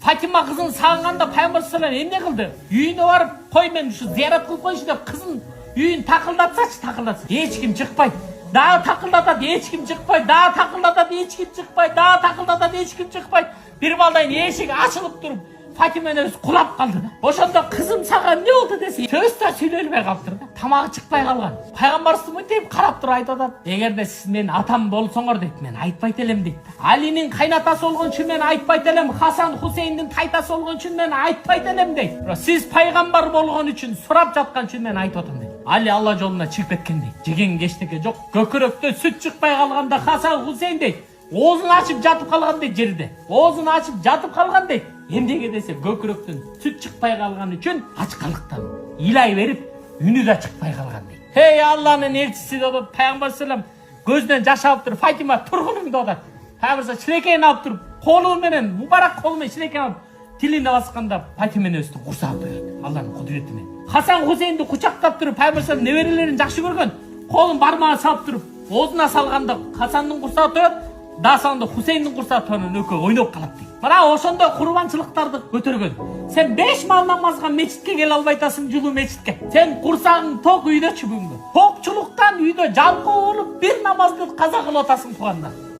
Фатима кызын сагынганда пайгамбар саллаллаху алейхи эмне кылды? Үйүнө барып, кой мен ушу зиярат кылып коюшу деп кызын үйүн такылдатсачы, такылдатса. Эч ким чыкпайт. Дагы такылдатат, эч ким чыкпайт. Дагы такылдатат, эч ким чыкпайт. Дагы такылдатат, эч ким чыкпайт. Бир балдайын эшик ачылып туруп, Фатима энебиз кулап калды да. Ошондо кызым сага эмне болду десе, сөз да сүйлөлбөй калыптыр да. Тамагы чыкпай калган. Пайгамбарыбыз мынтип карап туруп айтып атат. Эгерде сиз менин атам болсоңор дейт, мен айтпайт элем дейт. Алинин кайнатасы болгон үчүн мен айтпайт элем, Хасан Хусейндин тайтасы болгон үчүн мен айтпайт элем дейт. Бирок сиз пайгамбар болгон үчүн сурап жаткан үчүн мен айтып атам дейт. Али Алла жолуна чыгып кеткен дейт. Жеген кечтеке жок, көкүрөктө сүт чыкпай калганда Хасан Хусейн дейт. Оозун ачып жатып калган дейт жерде. Оозун ачып жатып калган дейт. Эмнеге десе, көкүрөктөн сүт чыкпай калган үчүн ачкалыктан ыйлай берип, үнү да чыкпай калган дейт. Эй Алланын элчиси деп пайгамбар саллаллаху көзүнөн жаш алып туруп, Фатима тургунуң деп. Пайгамбар шилекейин алып туруп, колу менен, мубарак колу менен шилекейин алып тилине басканда Фатима энебиздин курсагы тоёт. Алланын кудурети менен. Хасан Хусейнди кучактап туруп, пайгамбар саллаллаху неберелерин жакшы көргөн. Колун бармагына салып туруп, оозуна салганда Хасандын курсагы тоёт. Дасаңда Хусейндин курсагы тоонун өкө ойноп калат дейт. Мына ошондой курбанчылыктарды көтөргөн. Сен 5 мал намазга мечитке келе албай атасың, жылуу мечитке. Сен курсагың ток үйдөчү бүгүнгү. Токчулуктан үйдө жалкоо болуп бир намазды каза кылып атасың тууганда.